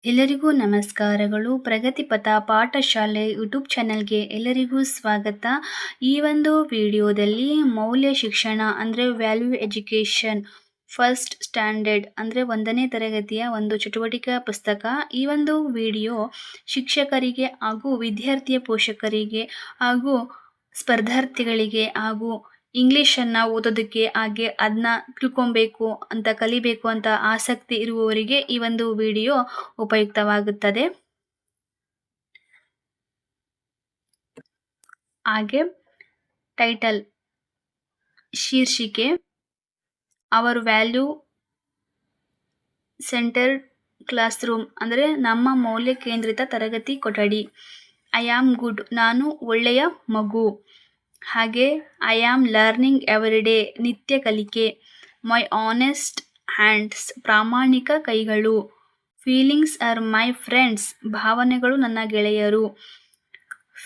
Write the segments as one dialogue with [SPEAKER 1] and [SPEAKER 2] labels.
[SPEAKER 1] ಎಲ್ಲರಿಗೂ ನಮಸ್ಕಾರಗಳು. ಪ್ರಗತಿಪಥ ಪಾಠಶಾಲೆ ಯೂಟ್ಯೂಬ್ ಚಾನಲ್ಗೆ ಎಲ್ಲರಿಗೂ ಸ್ವಾಗತ. ಈ ಒಂದು ವಿಡಿಯೋದಲ್ಲಿ ಮೌಲ್ಯ ಶಿಕ್ಷಣ ಅಂದರೆ ವ್ಯಾಲ್ಯೂ ಎಜುಕೇಷನ್ ಫಸ್ಟ್ ಸ್ಟ್ಯಾಂಡರ್ಡ್ ಅಂದರೆ 1ನೇ ತರಗತಿಯ ಒಂದು ಚಟುವಟಿಕಾ ಪುಸ್ತಕ. ಈ ಒಂದು ವಿಡಿಯೋ ಶಿಕ್ಷಕರಿಗೆ ಹಾಗೂ ವಿದ್ಯಾರ್ಥಿಯ ಪೋಷಕರಿಗೆ ಹಾಗೂ ಸ್ಪರ್ಧಾರ್ಥಿಗಳಿಗೆ ಹಾಗೂ ಇಂಗ್ಲೀಷನ್ನು ಓದೋದಕ್ಕೆ ಹಾಗೆ ಅದನ್ನ ತಿಳ್ಕೊಬೇಕು ಅಂತ ಕಲಿಬೇಕು ಅಂತ ಆಸಕ್ತಿ ಇರುವವರಿಗೆ ಈ ಒಂದು ವಿಡಿಯೋ ಉಪಯುಕ್ತವಾಗುತ್ತದೆ. ಹಾಗೆ ಟೈಟಲ್ ಶೀರ್ಷಿಕೆ our value centred classroom ಅಂದರೆ ನಮ್ಮ ಮೌಲ್ಯ ಕೇಂದ್ರಿತ ತರಗತಿ ಕೊಠಡಿ. ಐ ಆಮ್ ಗುಡ್ ನಾನು ಒಳ್ಳೆಯ ಮಗು. ಹಾಗೆ I am learning every day ನಿತ್ಯ ಕಲಿಕೆ. ಮೈ ಆನೆಸ್ಟ್ ಹ್ಯಾಂಡ್ಸ್ ಪ್ರಾಮಾಣಿಕ ಕೈಗಳು. ಫೀಲಿಂಗ್ಸ್ ಆರ್ ಮೈ ಫ್ರೆಂಡ್ಸ್ ಭಾವನೆಗಳು ನನ್ನ ಗೆಳೆಯರು.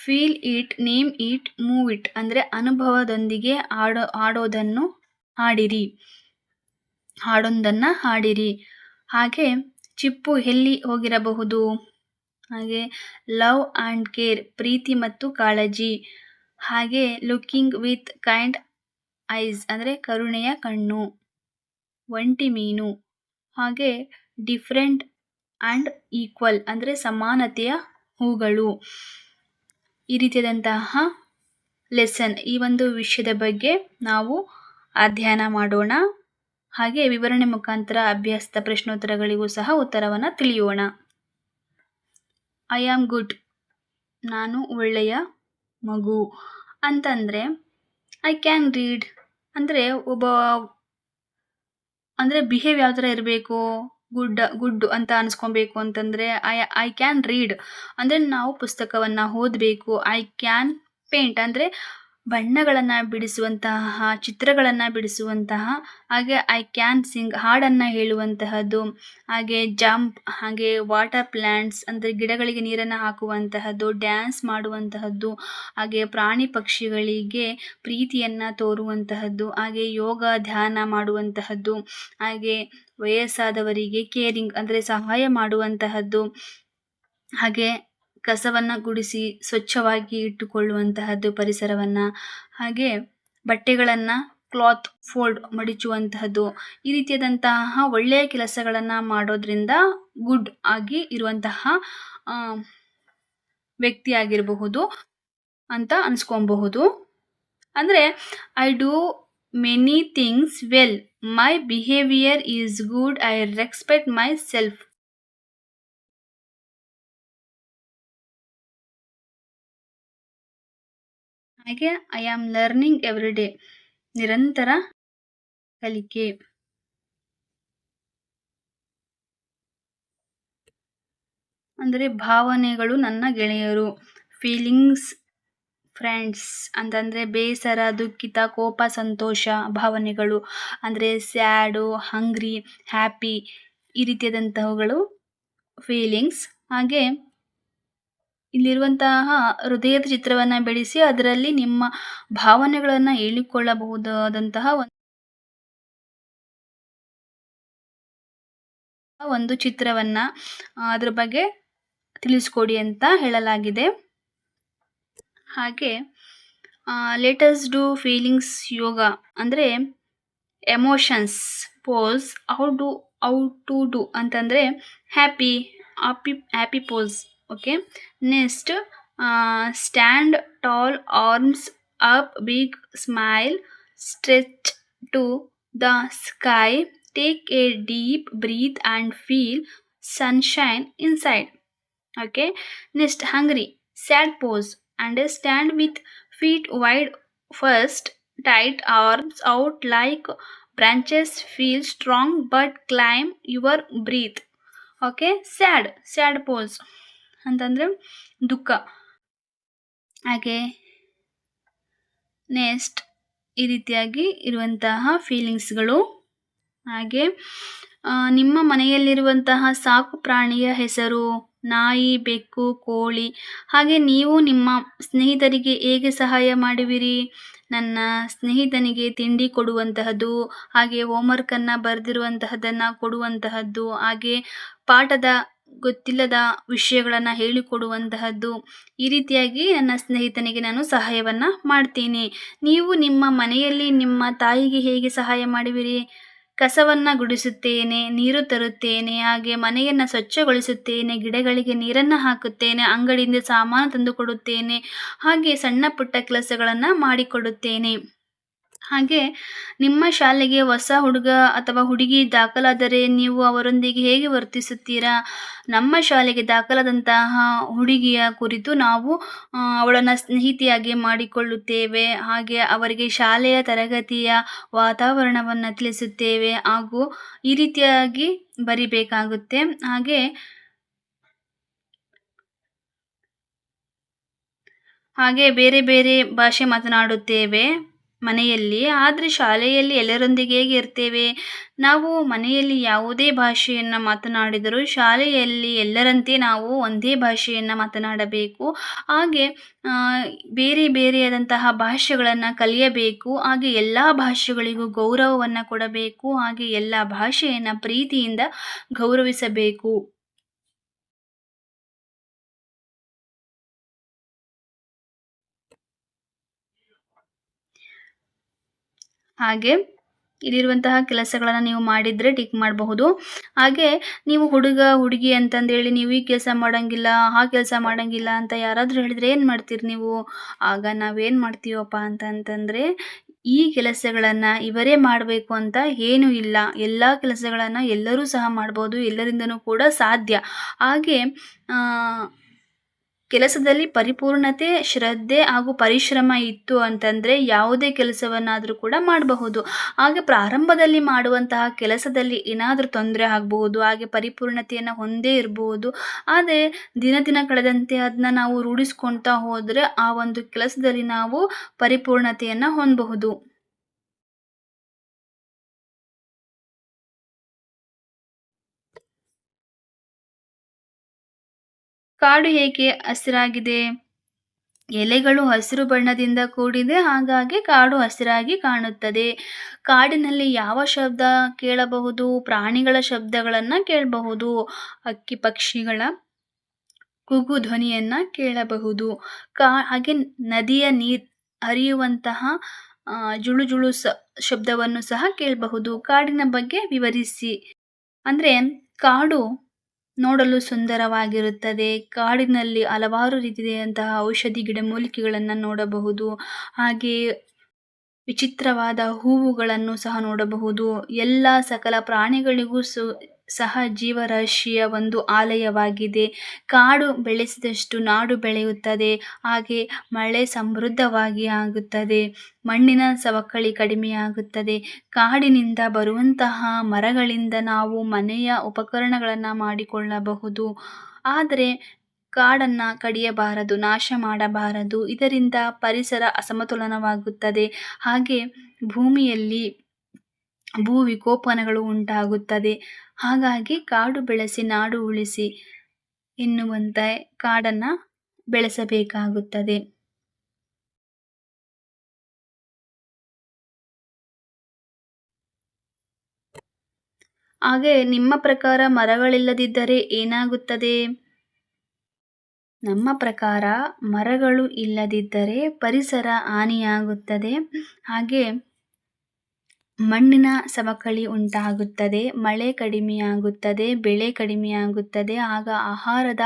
[SPEAKER 1] Feel it, name it, move it ಅಂದರೆ ಅನುಭವದೊಂದಿಗೆ ಹಾಡೋದನ್ನು ಹಾಡಿರಿ. ಹಾಗೆ ಚಿಪ್ಪು ಎಲ್ಲಿ ಹೋಗಿರಬಹುದು. ಹಾಗೆ ಲವ್ ಆ್ಯಂಡ್ ಕೇರ್ ಪ್ರೀತಿ ಮತ್ತು ಕಾಳಜಿ. ಹಾಗೆ ಲುಕಿಂಗ್ ವಿತ್ ಕೈಂಡ್ ಐಸ್ ಅಂದರೆ ಕರುಣೆಯ ಕಣ್ಣು. ಒಂಟಿ ಮೀನು. ಹಾಗೆ ಡಿಫ್ರೆಂಟ್ ಆ್ಯಂಡ್ ಈಕ್ವಲ್ ಅಂದರೆ ಸಮಾನತೆಯ ಹೂಗಳು. ಈ ರೀತಿಯಾದಂತಹ ಲೆಸನ್ ಈ ಒಂದು ವಿಷಯದ ಬಗ್ಗೆ ನಾವು ಅಧ್ಯಯನ ಮಾಡೋಣ. ಹಾಗೆ ವಿವರಣೆ ಮುಖಾಂತರ ಅಭ್ಯಾಸದ ಪ್ರಶ್ನೋತ್ತರಗಳಿಗೂ ಸಹ ಉತ್ತರವನ್ನು ತಿಳಿಯೋಣ. ಐ ಆಮ್ ಗುಡ್ ನಾನು ಒಳ್ಳೆಯ ಮಗು ಅಂತಂದರೆ ಐ ಕ್ಯಾನ್ ರೀಡ್ ಅಂದರೆ ಬಿಹೇವ್ ಯಾವ ಥರ ಇರಬೇಕು, ಗುಡ್ ಅಂತ ಅನ್ಸ್ಕೊಬೇಕು ಅಂತಂದರೆ ಐ ಕ್ಯಾನ್ ರೀಡ್ ಅಂದರೆ ನಾವು ಪುಸ್ತಕವನ್ನು ಓದಬೇಕು. ಐ ಕ್ಯಾನ್ ಪೇಂಟ್ ಅಂದರೆ ಬಣ್ಣಗಳನ್ನು ಬಿಡಿಸುವಂತಹ, ಚಿತ್ರಗಳನ್ನು ಬಿಡಿಸುವಂತಹ. ಹಾಗೆ ಐ ಕ್ಯಾನ್ ಸಿಂಗ್ ಹಾಡನ್ನು ಹೇಳುವಂತಹದ್ದು. ಹಾಗೆ ಜಂಪ್, ಹಾಗೆ ವಾಟರ್ ಪ್ಲ್ಯಾಂಟ್ಸ್ ಅಂದರೆ ಗಿಡಗಳಿಗೆ ನೀರನ್ನು ಹಾಕುವಂತಹದ್ದು, ಡ್ಯಾನ್ಸ್ ಮಾಡುವಂತಹದ್ದು. ಹಾಗೆ ಪ್ರಾಣಿ ಪಕ್ಷಿಗಳಿಗೆ ಪ್ರೀತಿಯನ್ನು ತೋರುವಂತಹದ್ದು. ಹಾಗೆ ಯೋಗ ಧ್ಯಾನ ಮಾಡುವಂತಹದ್ದು. ಹಾಗೆ ವಯಸ್ಸಾದವರಿಗೆ ಕೇರಿಂಗ್ ಅಂದರೆ ಸಹಾಯ ಮಾಡುವಂತಹದ್ದು. ಹಾಗೆ ಕಸವನ್ನು ಗುಡಿಸಿ ಸ್ವಚ್ಛವಾಗಿ ಇಟ್ಟುಕೊಳ್ಳುವಂತಹದ್ದು ಪರಿಸರವನ್ನು. ಹಾಗೆ ಬಟ್ಟೆಗಳನ್ನು ಕ್ಲಾತ್ ಫೋಲ್ಡ್ ಮಡಿಚುವಂತಹದ್ದು. ಈ ರೀತಿಯಾದಂತಹ ಒಳ್ಳೆಯ ಕೆಲಸಗಳನ್ನು ಮಾಡೋದ್ರಿಂದ ಗುಡ್ ಆಗಿ ಇರುವಂತಹ ವ್ಯಕ್ತಿಯಾಗಿರಬಹುದು ಅಂತ ಅನ್ಸ್ಕೊಬಹುದು. ಅಂದರೆ I do many things well, my behaviour is good, I respect myself. ಹಾಗೆ I am learning every day ನಿರಂತರ ಕಲಿಕೆ. ಅಂದರೆ ಭಾವನೆಗಳು ನನ್ನ ಗೆಳೆಯರು. ಫೀಲಿಂಗ್ಸ್ ಫ್ರೆಂಡ್ಸ್ ಅಂತಂದರೆ ಬೇಸರ, ದುಃಖಿತ, ಕೋಪ, ಸಂತೋಷ ಭಾವನೆಗಳು ಅಂದರೆ ಸ್ಯಾಡು, ಹಂಗ್ರಿ, ಹ್ಯಾಪಿ ಈ ರೀತಿಯಾದಂತಹವುಗಳು ಫೀಲಿಂಗ್ಸ್. ಹಾಗೆ ಇಲ್ಲಿರುವಂತಹ ಹೃದಯದ ಚಿತ್ರವನ್ನು ಬಿಡಿಸಿ ಅದರಲ್ಲಿ ನಿಮ್ಮ ಭಾವನೆಗಳನ್ನು ಹೇಳಿಕೊಳ್ಳಬಹುದಾದಂತಹ ಒಂದು ಚಿತ್ರವನ್ನು ಅದ್ರ ಬಗ್ಗೆ ತಿಳಿಸ್ಕೊಡಿ ಅಂತ ಹೇಳಲಾಗಿದೆ. ಹಾಗೆ ಲೇಟಸ್ ಡೂ ಫೀಲಿಂಗ್ಸ್ ಯೋಗ ಅಂದರೆ emotions pose how to do ಅಂತಂದರೆ happy pose. Okay, next stand tall, arms up, big smile, stretch to the sky, take a deep breath and feel sunshine inside. Okay, next hungry, sad pose and stand with feet wide first, tight arms out like branches, feel strong but climb your breath. Okay, sad pose ಅಂತಂದರೆ ದುಃಖ. ಹಾಗೆ next ಈ ರೀತಿಯಾಗಿ ಇರುವಂತಹ ಫೀಲಿಂಗ್ಸ್ಗಳು. ಹಾಗೆ ನಿಮ್ಮ ಮನೆಯಲ್ಲಿರುವಂತಹ ಸಾಕು ಪ್ರಾಣಿಯ ಹೆಸರು ನಾಯಿ, ಬೆಕ್ಕು, ಕೋಳಿ. ಹಾಗೆ ನೀವು ನಿಮ್ಮ ಸ್ನೇಹಿತರಿಗೆ ಹೇಗೆ ಸಹಾಯ ಮಾಡುವಿರಿ? ನನ್ನ ಸ್ನೇಹಿತನಿಗೆ ತಿಂಡಿ ಕೊಡುವಂತಹದ್ದು, ಹಾಗೆ ಹೋಮ್ವರ್ಕನ್ನು ಬರೆದಿರುವಂತಹದ್ದನ್ನು ಕೊಡುವಂತಹದ್ದು, ಹಾಗೆ ಪಾಠದ ಗೊತ್ತಿಲ್ಲದ ವಿಷಯಗಳನ್ನು ಹೇಳಿಕೊಡುವಂತಹದ್ದು. ಈ ರೀತಿಯಾಗಿ ನನ್ನ ಸ್ನೇಹಿತನಿಗೆ ನಾನು ಸಹಾಯವನ್ನು ಮಾಡ್ತೀನಿ. ನೀವು ನಿಮ್ಮ ಮನೆಯಲ್ಲಿ ನಿಮ್ಮ ತಾಯಿಗೆ ಹೇಗೆ ಸಹಾಯ ಮಾಡುವಿರಿ? ಕಸವನ್ನು ಗುಡಿಸುತ್ತೇನೆ, ನೀರು ತರುತ್ತೇನೆ, ಹಾಗೆ ಮನೆಯನ್ನು ಸ್ವಚ್ಛಗೊಳಿಸುತ್ತೇನೆ, ಗಿಡಗಳಿಗೆ ನೀರನ್ನು ಹಾಕುತ್ತೇನೆ, ಅಂಗಡಿಯಿಂದ ಸಾಮಾನು ತಂದುಕೊಡುತ್ತೇನೆ, ಹಾಗೆ ಸಣ್ಣ ಪುಟ್ಟ ಕೆಲಸಗಳನ್ನು ಮಾಡಿಕೊಡುತ್ತೇನೆ. ಹಾಗೆ ನಿಮ್ಮ ಶಾಲೆಗೆ ಹೊಸ ಹುಡುಗ ಅಥವಾ ಹುಡುಗಿ ದಾಖಲಾದರೆ ನೀವು ಅವರೊಂದಿಗೆ ಹೇಗೆ ವರ್ತಿಸುತ್ತೀರಾ? ನಮ್ಮ ಶಾಲೆಗೆ ದಾಖಲಾದಂತಹ ಹುಡುಗಿಯ ಕುರಿತು ನಾವು ಅವಳನ್ನು ಸ್ನೇಹಿತೆಯಾಗಿ ಮಾಡಿಕೊಳ್ಳುತ್ತೇವೆ. ಹಾಗೆ ಅವರಿಗೆ ಶಾಲೆಯ ತರಗತಿಯ ವಾತಾವರಣವನ್ನು ತಿಳಿಸುತ್ತೇವೆ ಹಾಗೂ ಈ ರೀತಿಯಾಗಿ ಬರಿಬೇಕಾಗುತ್ತೆ. ಹಾಗೆ ಬೇರೆ ಬೇರೆ ಭಾಷೆ ಮಾತನಾಡುತ್ತೇವೆ ಮನೆಯಲ್ಲಿ. ಆದರೆ ಶಾಲೆಯಲ್ಲಿ ಎಲ್ಲರೊಂದಿಗೆ ಹೇಗೆ ಇರ್ತೇವೆ? ನಾವು ಮನೆಯಲ್ಲಿ ಯಾವುದೇ ಭಾಷೆಯನ್ನು ಮಾತನಾಡಿದರೂ ಶಾಲೆಯಲ್ಲಿ ಎಲ್ಲರಂತೆ ನಾವು ಒಂದೇ ಭಾಷೆಯನ್ನು ಮಾತನಾಡಬೇಕು. ಹಾಗೆ ಬೇರೆ ಬೇರೆಯಾದಂತಹ ಭಾಷೆಗಳನ್ನು ಕಲಿಯಬೇಕು. ಹಾಗೆ ಎಲ್ಲ ಭಾಷೆಗಳಿಗೂ ಗೌರವವನ್ನು ಕೊಡಬೇಕು. ಹಾಗೆ ಎಲ್ಲ ಭಾಷೆಯನ್ನು ಪ್ರೀತಿಯಿಂದ ಗೌರವಿಸಬೇಕು. ಹಾಗೆ ಇಲ್ಲಿರುವಂತಹ ಕೆಲಸಗಳನ್ನು ನೀವು ಮಾಡಿದರೆ ಟಿಕ್ ಮಾಡಬಹುದು. ಹಾಗೆ ನೀವು ಹುಡುಗ ಹುಡುಗಿ ಅಂತಂದೇಳಿ ನೀವು ಈ ಕೆಲಸ ಮಾಡೋಂಗಿಲ್ಲ, ಆ ಕೆಲಸ ಮಾಡೋಂಗಿಲ್ಲ ಅಂತ ಯಾರಾದರೂ ಹೇಳಿದರೆ ಏನು ಮಾಡ್ತೀರಿ ನೀವು? ಆಗ ನಾವೇನು ಮಾಡ್ತೀವಪ್ಪ ಅಂತಂತಂದರೆ, ಈ ಕೆಲಸಗಳನ್ನು ಇವರೇ ಮಾಡಬೇಕು ಅಂತ ಏನೂ ಇಲ್ಲ. ಎಲ್ಲ ಕೆಲಸಗಳನ್ನು ಎಲ್ಲರೂ ಸಹ ಮಾಡ್ಬೋದು, ಎಲ್ಲರಿಂದನೂ ಕೂಡ ಸಾಧ್ಯ. ಹಾಗೆ ಕೆಲಸದಲ್ಲಿ ಪರಿಪೂರ್ಣತೆ, ಶ್ರದ್ಧೆ ಹಾಗೂ ಪರಿಶ್ರಮ ಇತ್ತು ಅಂತಂದರೆ ಯಾವುದೇ ಕೆಲಸವನ್ನಾದರೂ ಕೂಡ ಮಾಡಬಹುದು. ಹಾಗೆ ಪ್ರಾರಂಭದಲ್ಲಿ ಮಾಡುವಂತಹ ಕೆಲಸದಲ್ಲಿ ಏನಾದರೂ ತೊಂದರೆ ಆಗಬಹುದು, ಹಾಗೆ ಪರಿಪೂರ್ಣತೆಯನ್ನು ಹೊಂದೇ ಇರಬಹುದು. ಆದರೆ ದಿನ ದಿನ ಕಳೆದಂತೆ ಅದನ್ನ ನಾವು ರೂಢಿಸ್ಕೊಳ್ತಾ ಹೋದರೆ ಆ ಒಂದು ಕೆಲಸದಲ್ಲಿ ನಾವು ಪರಿಪೂರ್ಣತೆಯನ್ನು ಹೊಂದಬಹುದು. ಕಾಡು ಹೇಗೆ ಹಸಿರಾಗಿದೆ? ಎಲೆಗಳು ಹಸಿರು ಬಣ್ಣದಿಂದ ಕೂಡಿದೆ, ಹಾಗಾಗಿ ಕಾಡು ಹಸಿರಾಗಿ ಕಾಣುತ್ತದೆ. ಕಾಡಿನಲ್ಲಿ ಯಾವ ಶಬ್ದ ಕೇಳಬಹುದು? ಪ್ರಾಣಿಗಳ ಶಬ್ದಗಳನ್ನು ಕೇಳಬಹುದು. ಹಕ್ಕಿ ಪಕ್ಷಿಗಳ ಕೂಗು ಧ್ವನಿಯನ್ನು ಕೇಳಬಹುದು. ಹಾಗೆ ನದಿಯ ನೀರು ಹರಿಯುವಂತಹ ಜುಳು ಜುಳು ಶಬ್ದವನ್ನು ಸಹ ಕೇಳಬಹುದು. ಕಾಡಿನ ಬಗ್ಗೆ ವಿವರಿಸಿ. ಅಂದರೆ ಕಾಡು ನೋಡಲು ಸುಂದರವಾಗಿರುತ್ತದೆ. ಕಾಡಿನಲ್ಲಿ ಹಲವಾರು ರೀತಿಯಾದಂತಹ ಔಷಧಿ ಗಿಡಮೂಲಿಕೆಗಳನ್ನು ನೋಡಬಹುದು. ಹಾಗೆ ವಿಚಿತ್ರವಾದ ಹೂವುಗಳನ್ನು ಸಹ ನೋಡಬಹುದು. ಎಲ್ಲ ಸಕಲ ಪ್ರಾಣಿಗಳಿಗೂ ಸಹ ಜೀವರಾಶಿಯ ಒಂದು ಆಲಯವಾಗಿದೆ. ಕಾಡು ಬೆಳೆಸಿದಷ್ಟು ನಾಡು ಬೆಳೆಯುತ್ತದೆ. ಹಾಗೆ ಮಳೆ ಸಮೃದ್ಧವಾಗಿ ಆಗುತ್ತದೆ. ಮಣ್ಣಿನ ಸವಕಳಿ ಕಡಿಮೆಯಾಗುತ್ತದೆ. ಕಾಡಿನಿಂದ ಬರುವಂತಹ ಮರಗಳಿಂದ ನಾವು ಮನೆಯ ಉಪಕರಣಗಳನ್ನು ಮಾಡಿಕೊಳ್ಳಬಹುದು. ಆದರೆ ಕಾಡನ್ನು ಕಡಿಯಬಾರದು, ನಾಶ ಮಾಡಬಾರದು. ಇದರಿಂದ ಪರಿಸರ ಅಸಮತೋಲನವಾಗುತ್ತದೆ. ಹಾಗೆ ಭೂಮಿಯಲ್ಲಿ ಭೂ ವಿಕೋಪನಗಳು ಉಂಟಾಗುತ್ತದೆ. ಹಾಗಾಗಿ ಕಾಡು ಬೆಳೆಸಿ ನಾಡು ಉಳಿಸಿ ಎನ್ನುವಂತೆ ಕಾಡನ್ನು ಬೆಳೆಸಬೇಕಾಗುತ್ತದೆ. ಹಾಗೆ ನಿಮ್ಮ ಪ್ರಕಾರ ಮರಗಳಿಲ್ಲದಿದ್ದರೆ ಏನಾಗುತ್ತದೆ? ನಮ್ಮ ಪ್ರಕಾರ ಮರಗಳು ಇಲ್ಲದಿದ್ದರೆ ಪರಿಸರ ಹಾನಿಯಾಗುತ್ತದೆ. ಹಾಗೆ ಮಣ್ಣಿನ ಸವಕಳಿ ಉಂಟಾಗುತ್ತದೆ, ಮಳೆ ಕಡಿಮೆಯಾಗುತ್ತದೆ, ಬೆಳೆ ಕಡಿಮೆಯಾಗುತ್ತದೆ. ಆಗ ಆಹಾರದ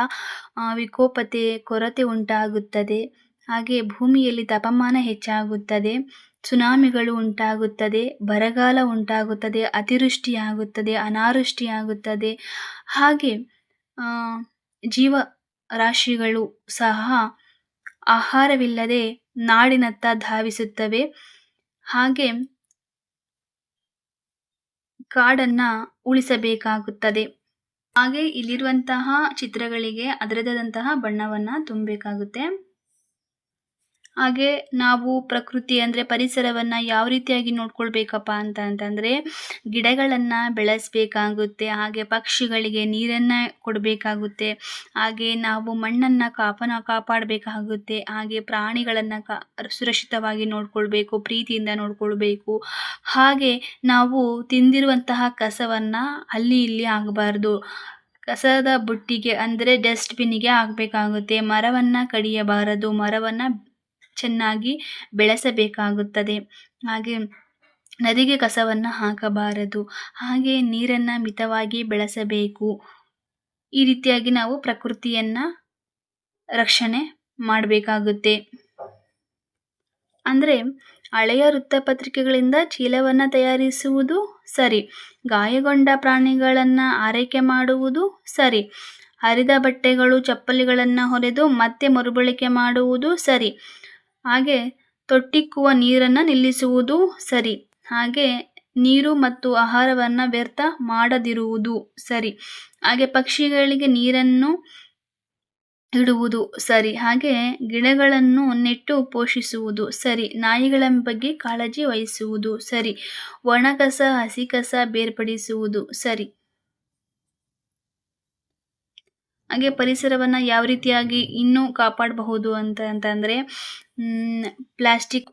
[SPEAKER 1] ವಿಕೋಪತೆ, ಕೊರತೆ ಉಂಟಾಗುತ್ತದೆ. ಹಾಗೆ ಭೂಮಿಯಲ್ಲಿ ತಾಪಮಾನ ಹೆಚ್ಚಾಗುತ್ತದೆ, ಸುನಾಮಿಗಳು ಉಂಟಾಗುತ್ತದೆ, ಬರಗಾಲ ಉಂಟಾಗುತ್ತದೆ, ಅತಿವೃಷ್ಟಿಯಾಗುತ್ತದೆ, ಅನಾವೃಷ್ಟಿಯಾಗುತ್ತದೆ. ಹಾಗೆ ಜೀವರಾಶಿಗಳು ಸಹ ಆಹಾರವಿಲ್ಲದೆ ನಾಡಿನತ್ತ ಧಾವಿಸುತ್ತವೆ. ಹಾಗೆ ಕಾಡನ್ನು ಉಳಿಸಬೇಕಾಗುತ್ತದೆ. ಹಾಗೆ ಇಲ್ಲಿರುವಂತಹ ಚಿತ್ರಗಳಿಗೆ ಅದರದೇ ಆದಂತಹ ಬಣ್ಣವನ್ನು ತುಂಬಬೇಕಾಗುತ್ತೆ. ಹಾಗೆ ನಾವು ಪ್ರಕೃತಿ ಅಂದರೆ ಪರಿಸರವನ್ನು ಯಾವ ರೀತಿಯಾಗಿ ನೋಡ್ಕೊಳ್ಬೇಕಪ್ಪ ಅಂತಂದರೆ, ಗಿಡಗಳನ್ನು ಬೆಳೆಸಬೇಕಾಗುತ್ತೆ. ಹಾಗೆ ಪಕ್ಷಿಗಳಿಗೆ ನೀರನ್ನು ಕೊಡಬೇಕಾಗುತ್ತೆ. ಹಾಗೆ ನಾವು ಮಣ್ಣನ್ನು ಕಾಪಾಡಬೇಕಾಗುತ್ತೆ. ಹಾಗೆ ಪ್ರಾಣಿಗಳನ್ನು ಸುರಕ್ಷಿತವಾಗಿ ನೋಡ್ಕೊಳ್ಬೇಕು, ಪ್ರೀತಿಯಿಂದ ನೋಡ್ಕೊಳ್ಬೇಕು. ಹಾಗೆ ನಾವು ತಿಂದಿರುವಂತಹ ಕಸವನ್ನು ಅಲ್ಲಿ ಇಲ್ಲಿ ಆಗಬಾರ್ದು. ಕಸದ ಬುಟ್ಟಿಗೆ ಅಂದರೆ ಡಸ್ಟ್‌ಬಿನ್ನಿಗೆ ಹಾಕಬೇಕಾಗುತ್ತೆ. ಮರವನ್ನು ಕಡಿಯಬಾರದು. ಮರವನ್ನು ಚೆನ್ನಾಗಿ ಬೆಳೆಸಬೇಕಾಗುತ್ತದೆ. ಹಾಗೆ ನದಿಗೆ ಕಸವನ್ನು ಹಾಕಬಾರದು. ಹಾಗೆ ನೀರನ್ನು ಮಿತವಾಗಿ ಬಳಸಬೇಕು. ಈ ರೀತಿಯಾಗಿ ನಾವು ಪ್ರಕೃತಿಯನ್ನು ರಕ್ಷಣೆ ಮಾಡಬೇಕಾಗುತ್ತೆ. ಅಂದರೆ ಹಳೆಯ ವೃತ್ತಪತ್ರಿಕೆಗಳಿಂದ ಚೀಲವನ್ನು ತಯಾರಿಸುವುದು ಸರಿ. ಗಾಯಗೊಂಡ ಪ್ರಾಣಿಗಳನ್ನು ಆರೈಕೆ ಮಾಡುವುದು ಸರಿ. ಹರಿದ ಬಟ್ಟೆಗಳು, ಚಪ್ಪಲಿಗಳನ್ನು ಹೊಲಿದು ಮತ್ತೆ ಮರುಬಳಕೆ ಮಾಡುವುದು ಸರಿ. ಹಾಗೆ ತೊಟ್ಟಿಕ್ಕುವ ನೀರನ್ನು ನಿಲ್ಲಿಸುವುದು ಸರಿ. ಹಾಗೆ ನೀರು ಮತ್ತು ಆಹಾರವನ್ನು ವ್ಯರ್ಥ ಮಾಡದಿರುವುದು ಸರಿ. ಹಾಗೆ ಪಕ್ಷಿಗಳಿಗೆ ನೀರನ್ನು ಇಡುವುದು ಸರಿ. ಹಾಗೆ ಗಿಡಗಳನ್ನು ನೆಟ್ಟು ಪೋಷಿಸುವುದು ಸರಿ. ನಾಯಿಗಳ ಬಗ್ಗೆ ಕಾಳಜಿ ವಹಿಸುವುದು ಸರಿ. ಒಣ ಕಸ, ಹಸಿ ಕಸ ಬೇರ್ಪಡಿಸುವುದು ಸರಿ. ಹಾಗೆ ಪರಿಸರವನ್ನು ಯಾವ ರೀತಿಯಾಗಿ ಇನ್ನೂ ಕಾಪಾಡಬಹುದು ಅಂತಂದರೆ ಪ್ಲಾಸ್ಟಿಕ್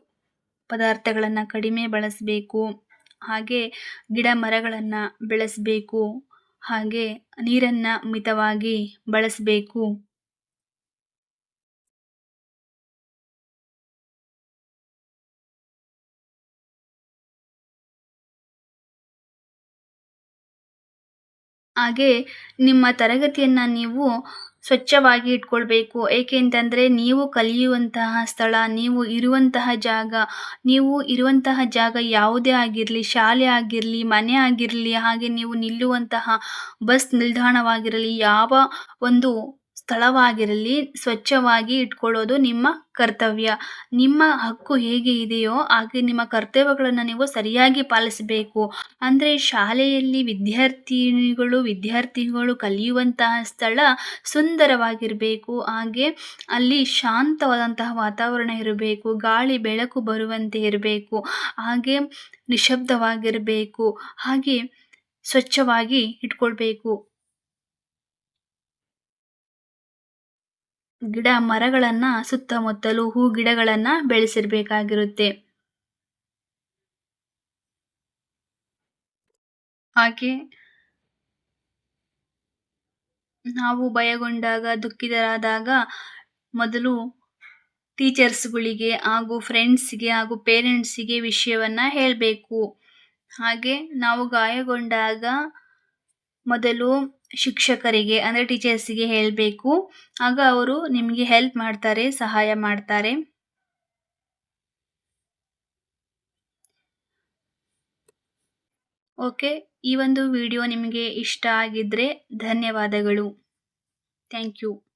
[SPEAKER 1] ಪದಾರ್ಥಗಳನ್ನು ಕಡಿಮೆ ಬಳಸಬೇಕು. ಹಾಗೆ ಗಿಡ ಮರಗಳನ್ನು ಬೆಳೆಸಬೇಕು. ಹಾಗೆ ನೀರನ್ನು ಮಿತವಾಗಿ ಬಳಸಬೇಕು. ಹಾಗೆ ನಿಮ್ಮ ತರಗತಿಯನ್ನು ನೀವು ಸ್ವಚ್ಛವಾಗಿ ಇಟ್ಕೊಳ್ಬೇಕು. ಏಕೆ ಅಂತಂದರೆ ನೀವು ಕಲಿಯುವಂತಹ ಸ್ಥಳ, ನೀವು ಇರುವಂತಹ ಜಾಗ ಯಾವುದೇ ಆಗಿರಲಿ, ಶಾಲೆ ಆಗಿರಲಿ, ಮನೆ ಆಗಿರಲಿ, ಹಾಗೆ ನೀವು ನಿಲ್ಲುವಂತಹ ಬಸ್ ನಿಲ್ದಾಣವಾಗಿರಲಿ, ಯಾವ ಒಂದು ಸ್ಥಳವಾಗಿರಲಿ ಸ್ವಚ್ಛವಾಗಿ ಇಟ್ಕೊಳ್ಳೋದು ನಿಮ್ಮ ಕರ್ತವ್ಯ. ನಿಮ್ಮ ಹಕ್ಕು ಹೇಗೆ ಇದೆಯೋ ಹಾಗೆ ನಿಮ್ಮ ಕರ್ತವ್ಯಗಳನ್ನು ನೀವು ಸರಿಯಾಗಿ ಪಾಲಿಸಬೇಕು. ಅಂದರೆ ಶಾಲೆಯಲ್ಲಿ ವಿದ್ಯಾರ್ಥಿಗಳು ಕಲಿಯುವಂತಹ ಸ್ಥಳ ಸುಂದರವಾಗಿರಬೇಕು. ಹಾಗೆ ಅಲ್ಲಿ ಶಾಂತವಾದಂತಹ ವಾತಾವರಣ ಇರಬೇಕು. ಗಾಳಿ ಬೆಳಕು ಬರುವಂತೆ ಇರಬೇಕು. ಹಾಗೆ ನಿಶಬ್ದವಾಗಿರಬೇಕು. ಹಾಗೆ ಸ್ವಚ್ಛವಾಗಿ ಇಟ್ಕೊಳ್ಬೇಕು. ಗಿಡ ಮರಗಳನ್ನು ಸುತ್ತಮುತ್ತಲು ಹೂ ಗಿಡಗಳನ್ನು ಬೆಳೆಸಿರಬೇಕಾಗಿರುತ್ತೆ. ಹಾಗೆ ನಾವು ಭಯಗೊಂಡಾಗ, ದುಃಖಿತರಾದಾಗ ಮೊದಲು ಟೀಚರ್ಸ್ಗಳಿಗೆ ಹಾಗೂ ಫ್ರೆಂಡ್ಸ್ಗೆ ಹಾಗೂ ಪೇರೆಂಟ್ಸಿಗೆ ವಿಷಯವನ್ನು ಹೇಳಬೇಕು. ಹಾಗೆ ನಾವು ಗಾಯಗೊಂಡಾಗ ಮೊದಲು ಶಿಕ್ಷಕರಿಗೆ ಅಂದರೆ ಟೀಚರ್ಸಿಗೆ ಹೇಳಬೇಕು. ಆಗ ಅವರು ನಿಮಗೆ ಹೆಲ್ಪ್ ಮಾಡ್ತಾರೆ, ಸಹಾಯ ಮಾಡ್ತಾರೆ. ಓಕೆ, ಈ ಒಂದು ವಿಡಿಯೋ ನಿಮಗೆ ಇಷ್ಟ ಆಗಿದ್ದರೆ ಧನ್ಯವಾದಗಳು. Thank you.